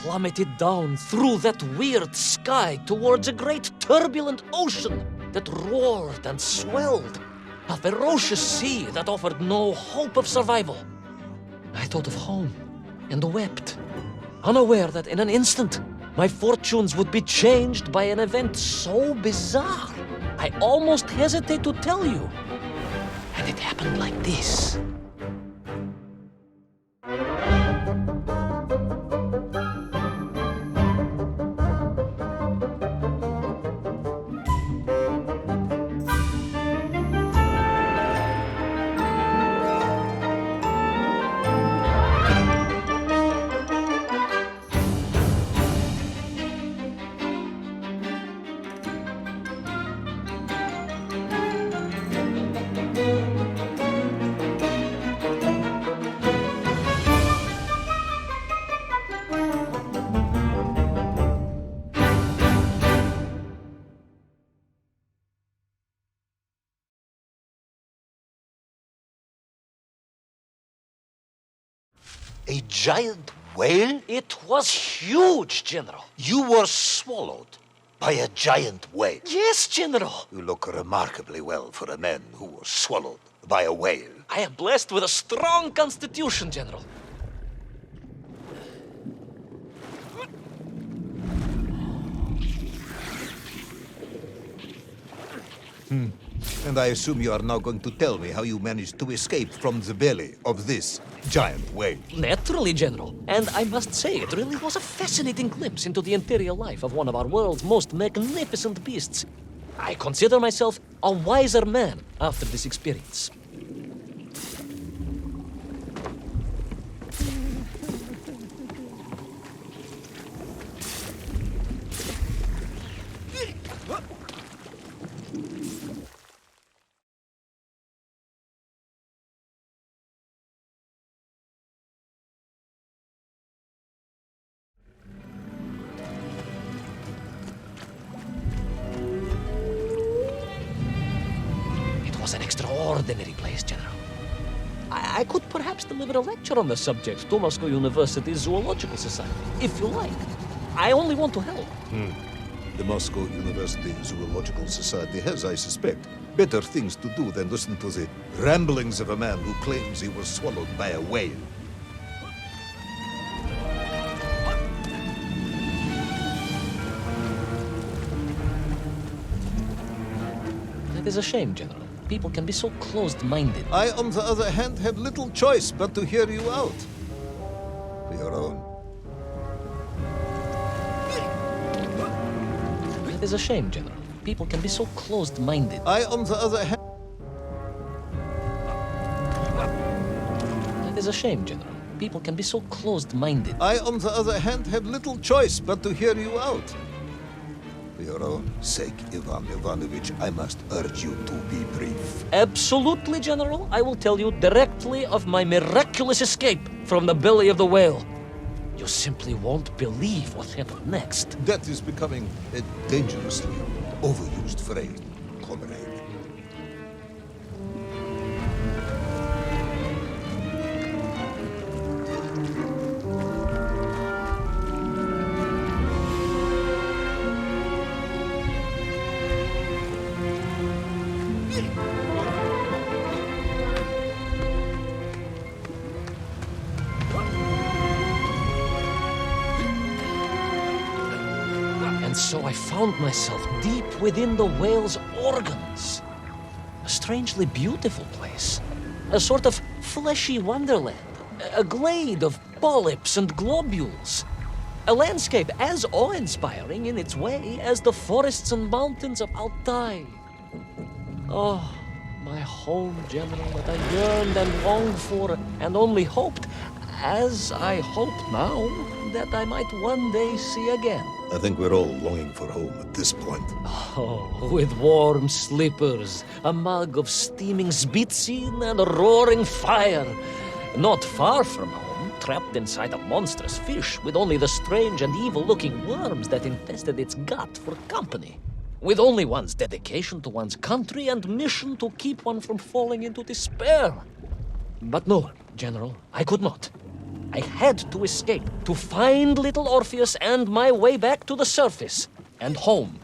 plummeted down through that weird sky towards a great turbulent ocean that roared and swelled. A ferocious sea that offered no hope of survival. I thought of home and wept, unaware that in an instant, my fortunes would be changed by an event so bizarre, I almost hesitate to tell you. And it happened like this. A giant whale? It was huge, General. You were swallowed by a giant whale. Yes, General. You look remarkably well for a man who was swallowed by a whale. I am blessed with a strong constitution, General. And I assume you are now going to tell me how you managed to escape from the belly of this giant whale. Naturally, General. And I must say, it really was a fascinating glimpse into the interior life of one of our world's most magnificent beasts. I consider myself a wiser man after this experience. An extraordinary place, General. I could perhaps deliver a lecture on the subject to Moscow University's Zoological Society, if you like. I only want to help. The Moscow University Zoological Society has, I suspect, better things to do than listen to the ramblings of a man who claims he was swallowed by a whale. That is a shame, General. People can be so closed-minded. I, on the other hand, had little choice but to hear you out. For your own. That is a shame, General. People can be so closed-minded. I, on the other hand... That is a shame, General. People can be so closed-minded. I, on the other hand, had little choice but to hear you out. For your own sake, Ivan Ivanovich, I must urge you to be brief. Absolutely, General. I will tell you directly of my miraculous escape from the belly of the whale. You simply won't believe what happened next. That is becoming a dangerously overused phrase, Comrade. And so I found myself deep within the whale's organs. A strangely beautiful place. A sort of fleshy wonderland. A glade of polyps and globules. A landscape as awe-inspiring in its way as the forests and mountains of Altai. Oh, my home, General, that I yearned and longed for and only hoped, as I hope now, that I might one day see again. I think we're all longing for home at this point. Oh, with warm slippers, a mug of steaming Zbitzin, and a roaring fire. Not far from home, trapped inside a monstrous fish with only the strange and evil-looking worms that infested its gut for company. With only one's dedication to one's country and mission to keep one from falling into despair. But no, General, I could not. I had to escape, to find little Orpheus and my way back to the surface and home.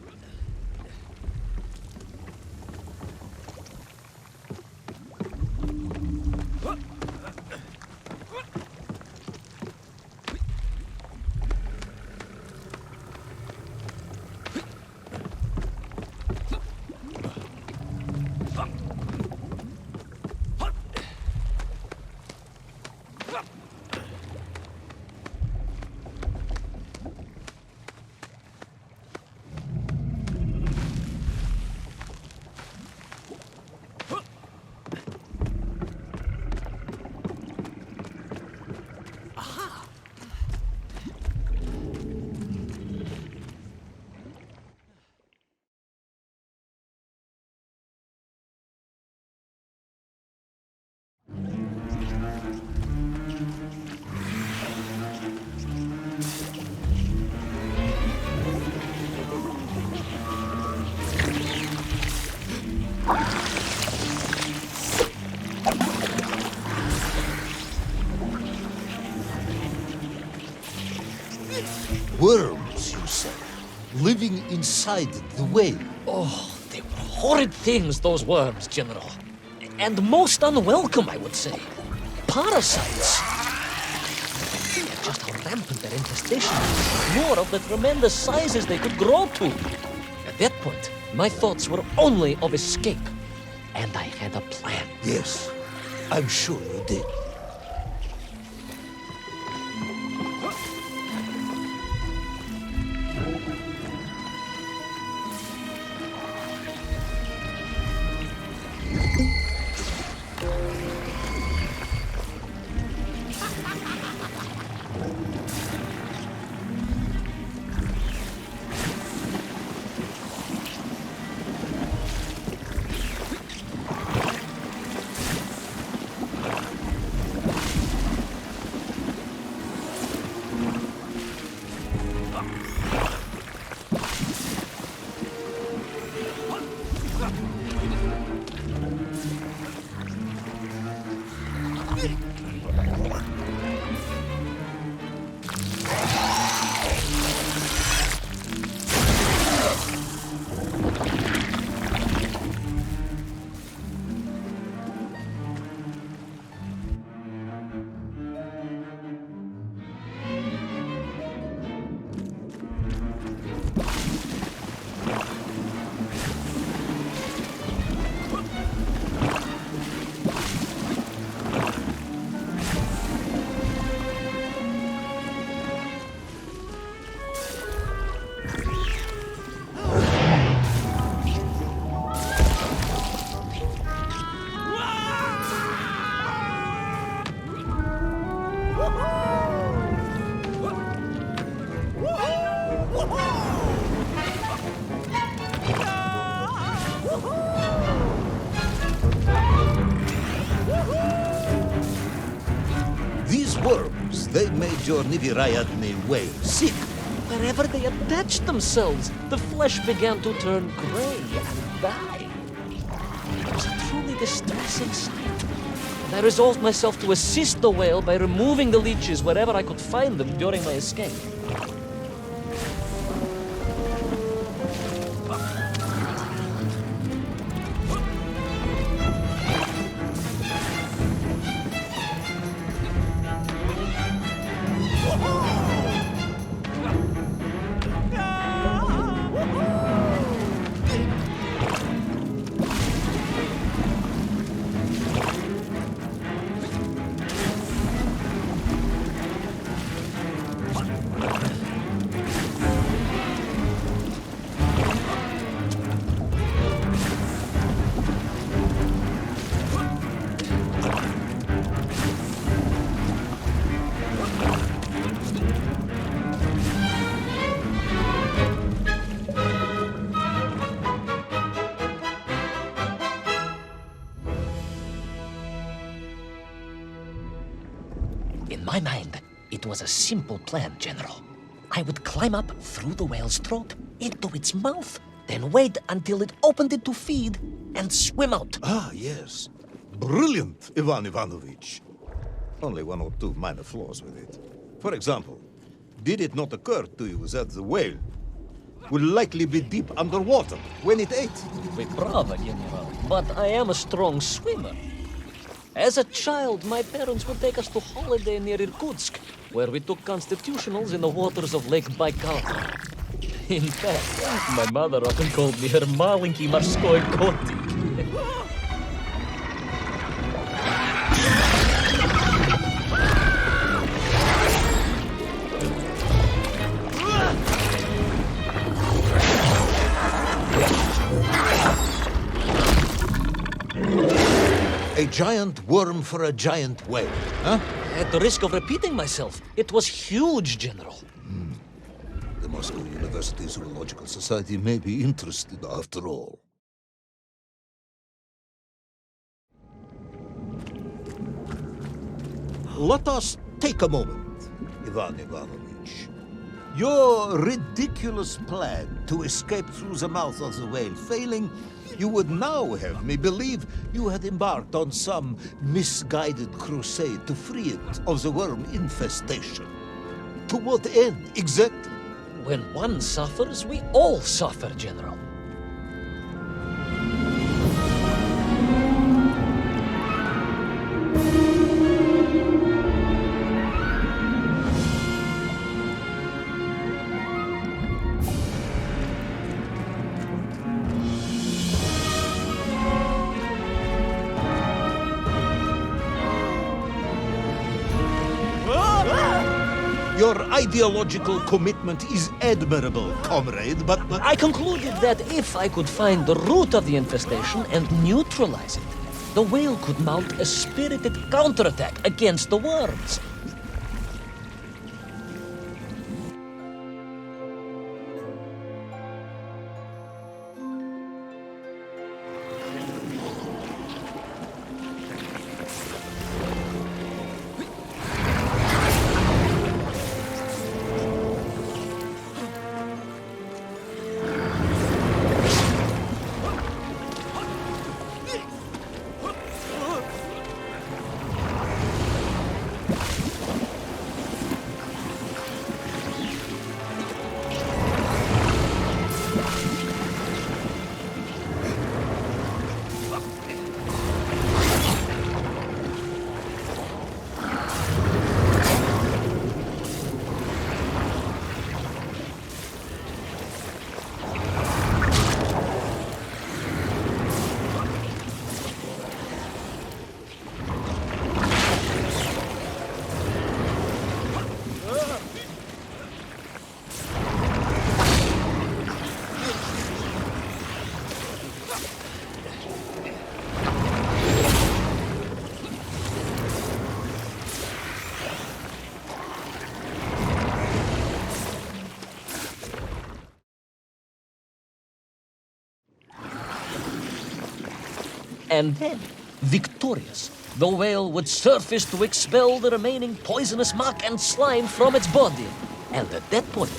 Worms, you say, living inside the whale. Oh, they were horrid things, those worms, General. And most unwelcome, I would say. Parasites. Just how rampant their infestation was, more of the tremendous sizes they could grow to. At that point, my thoughts were only of escape. And I had a plan. Yes, I'm sure you did. These worms, they made your Nivirayadne whale sick. Wherever they attached themselves, the flesh began to turn gray and die. It was a truly distressing sight. And I resolved myself to assist the whale by removing the leeches wherever I could find them during my escape. In my mind, it was a simple plan, General. I would climb up through the whale's throat, into its mouth, then wait until it opened it to feed, and swim out. Ah, yes. Brilliant, Ivan Ivanovich. only one or two minor flaws with it. For example, did it not occur to you that the whale will likely be deep underwater when it ate? We bravo, General, but I am a strong swimmer. As a child, my parents would take us to holiday near Irkutsk, where we took constitutionals in the waters of Lake Baikal. In fact, my mother often called me her маленький морской котик. A giant worm for a giant whale, huh? At the risk of repeating myself, it was huge, General. The Moscow University Zoological Society may be interested after all. Let us take a moment, Ivan Ivanovich. Your ridiculous plan to escape through the mouth of the whale failing, you would now have me believe you had embarked on some misguided crusade to free it of the worm infestation. To what end, exactly? When one suffers, we all suffer, General. Your ideological commitment is admirable, comrade, but... I concluded that if I could find the root of the infestation and neutralize it, the whale could mount a spirited counterattack against the worms. And then, victorious, the whale would surface to expel the remaining poisonous muck and slime from its body. And at that point,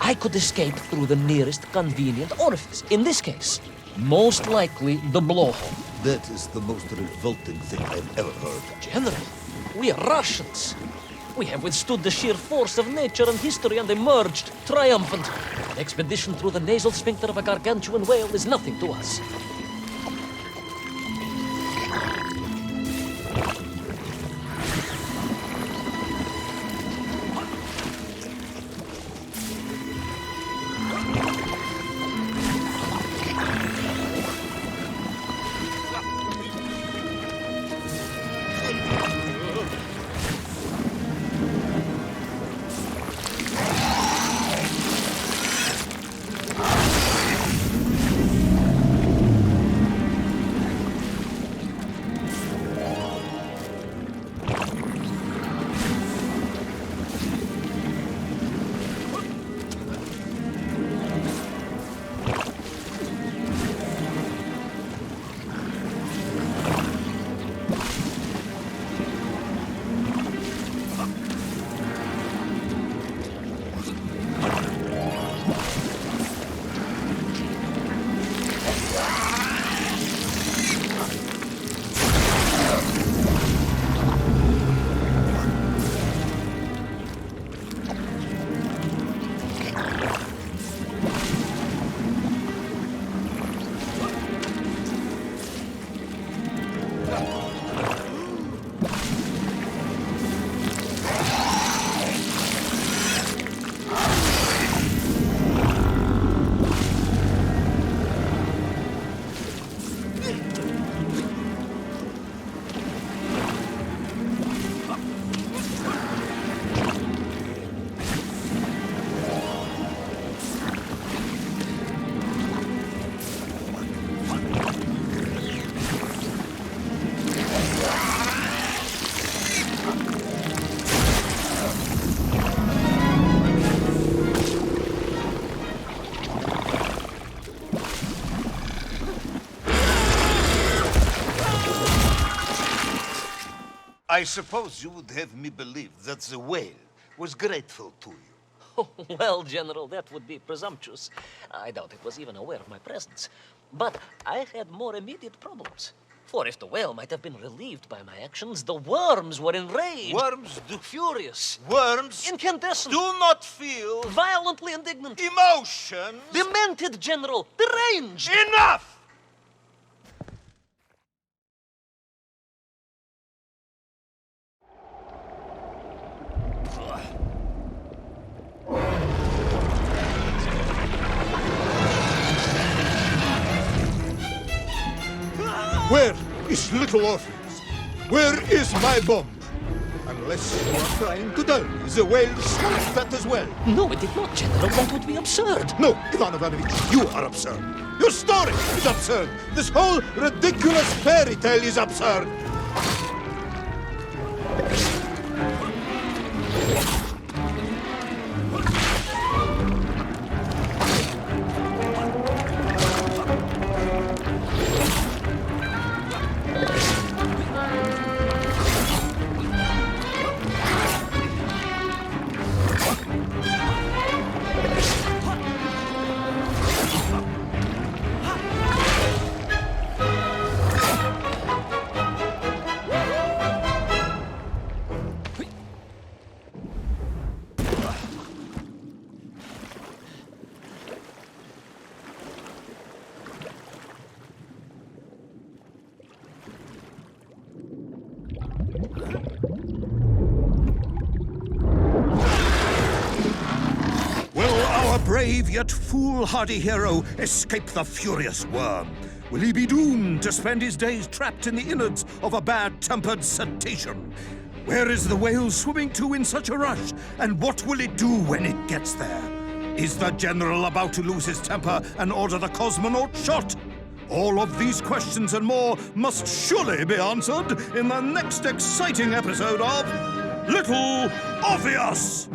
I could escape through the nearest convenient orifice. In this case, most likely the blowhole. That is the most revolting thing I've ever heard. General, we are Russians. We have withstood the sheer force of nature and history and emerged triumphant. An expedition through the nasal sphincter of a gargantuan whale is nothing to us. I suppose you would have me believe that the whale was grateful to you. Oh, well, General, that would be presumptuous. I doubt it was even aware of my presence. But I had more immediate problems. For if the whale might have been relieved by my actions, the worms were enraged. Worms Furious. Worms Incandescent. do not feel Violently indignant. emotions. Demented, General. Deranged. Enough! Where is little Orpheus? Where is my bomb? Unless you are trying to tell me the whale smoked that as well. No, it did not, General. That would be absurd. No, Ivan Ivanovich, you are absurd. Your story is absurd. This whole ridiculous fairy tale is absurd. Brave yet foolhardy hero escape the furious worm? Will he be doomed to spend his days trapped in the innards of a bad-tempered cetacean? Where is the whale swimming to in such a rush? And what will it do when it gets there? Is the general about to lose his temper and order the cosmonaut shot? All of these questions and more must surely be answered in the next exciting episode of Little Orpheus!